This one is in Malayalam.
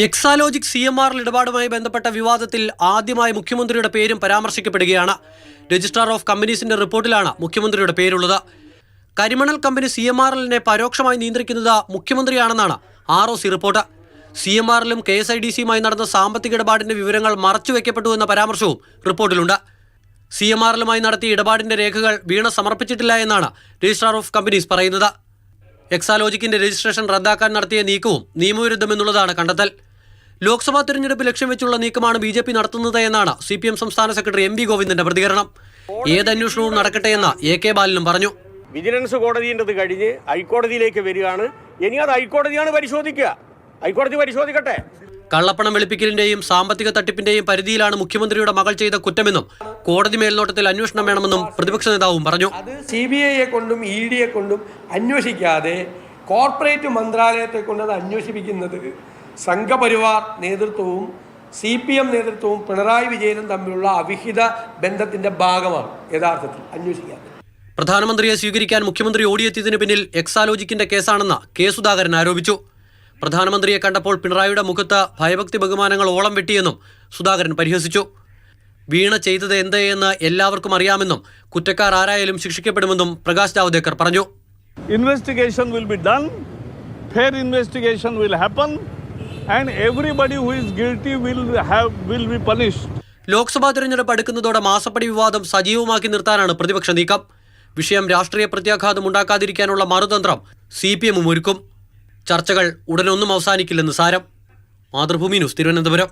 എക്സാലോജിക് CMRL ഇടപാടുമായി ബന്ധപ്പെട്ട വിവാദത്തിൽ ആദ്യമായി മുഖ്യമന്ത്രിയുടെ പേരും പരാമർശിക്കപ്പെടുകയാണ്. രജിസ്ട്രാർ ഓഫ് കമ്പനീസിന്റെ റിപ്പോർട്ടിലാണ് മുഖ്യമന്ത്രിയുടെ പേരുള്ളത്. കരിമണൽ കമ്പനി CMRLനെ പരോക്ഷമായി നിയന്ത്രിക്കുന്നത് മുഖ്യമന്ത്രിയാണെന്നാണ് ROC റിപ്പോർട്ട്. CMRLും KSIDCയുമായി നടന്ന സാമ്പത്തിക ഇടപാടിന്റെ വിവരങ്ങൾ മറച്ചുവെക്കപ്പെട്ടു എന്ന പരാമർശവും റിപ്പോർട്ടിലുണ്ട്. CMRLുമായി നടത്തിയ ഇടപാടിന്റെ രേഖകൾ വീണ സമർപ്പിച്ചിട്ടില്ല എന്നാണ് രജിസ്ട്രാർ ഓഫ് കമ്പനീസ് പറയുന്നത്. എക്സാലോജിക്കിന്റെ രജിസ്ട്രേഷൻ റദ്ദാക്കാൻ നടത്തിയ നീക്കവും നിയമവിരുദ്ധമെന്നുള്ളതാണ് കണ്ടെത്തൽ. ലോക്സഭാ തെരഞ്ഞെടുപ്പ് ലക്ഷ്യം വെച്ചുള്ള നീക്കമാണ് BJP നടത്തുന്നത് എന്നാണ് CPM സംസ്ഥാന സെക്രട്ടറി MV ഗോവിന്ദന്റെ പ്രതികരണം. ഏത് അന്വേഷണവും നടക്കട്ടെ എന്ന് AK ബാലനും പറഞ്ഞു. വിജിലൻസ് കോടതിൻ്റെത് കഴിഞ്ഞ് ഹൈക്കോടതിയിലേക്ക് വരികയാണ്. ഇനി അത് ഹൈക്കോടതിയാണ് പരിശോധിക്കുക. ഹൈക്കോടതി പരിശോധിക്കട്ടെ. കള്ളപ്പണം വെളുപ്പിക്കലിന്റെയും സാമ്പത്തിക തട്ടിപ്പിന്റെയും പരിധിയിലാണ് മുഖ്യമന്ത്രിയുടെ മകൾ ചെയ്ത കുറ്റമെന്നും കോടതി മേൽനോട്ടത്തിൽ അന്വേഷണം വേണമെന്നും പ്രതിപക്ഷ നേതാവും പറഞ്ഞു. അത് CBIയെ കൊണ്ടും EDയെ കൊണ്ടും അന്വേഷിക്കാതെ കോർപ്പറേറ്റ് മന്ത്രാലയത്തെ കൊണ്ട് അത് അന്വേഷിപ്പിക്കുന്നത് സംഘപരിവാർ നേതൃത്വവും CPM നേതൃത്വവും പിണറായി വിജയനും തമ്മിലുള്ള അവിഹിത ബന്ധത്തിന്റെ ഭാഗമാണ് യഥാർത്ഥത്തിൽ അന്വേഷിക്കാൻ. പ്രധാനമന്ത്രിയെ സ്വീകരിക്കാൻ മുഖ്യമന്ത്രി ഓടിയെത്തിയതിന് പിന്നിൽ എക്സാലോജിക്കിന്റെ കേസാണെന്ന് K സുധാകരൻ ആരോപിച്ചു. പ്രധാനമന്ത്രിയെ കണ്ടപ്പോൾ പിണറായിയുടെ മുഖത്ത് ഭയഭക്തി ബഹുമാനങ്ങൾ ഓളം വെട്ടിയെന്നും സുധാകരൻ പരിഹസിച്ചു. വീണ ചെയ്തത് എന്ത് എന്ന് എല്ലാവർക്കും അറിയാമെന്നും കുറ്റക്കാർ ആരായാലും ശിക്ഷിക്കപ്പെടുമെന്നും പ്രകാശ് ജാവ്ദേക്കർ പറഞ്ഞു. Investigation will be done, fair investigation will happen, and everybody who is guilty will be punished. Lok Sabha തെരഞ്ഞെടുപ്പ് അടുക്കുന്നതോടെ മാസപ്പടി വിവാദം സജീവമാക്കി നിർത്താനാണ് പ്രതിപക്ഷ നീക്കം. വിഷയം രാഷ്ട്രീയ പ്രത്യാഘാതം ഉണ്ടാക്കാതിരിക്കാനുള്ള മറുതന്ത്രം CPM ഒരുക്കും. ചർച്ചകൾ ഉടനൊന്നും അവസാനിക്കില്ലെന്ന് സാരം. മാതൃഭൂമി ന്യൂസ്, തിരുവനന്തപുരം.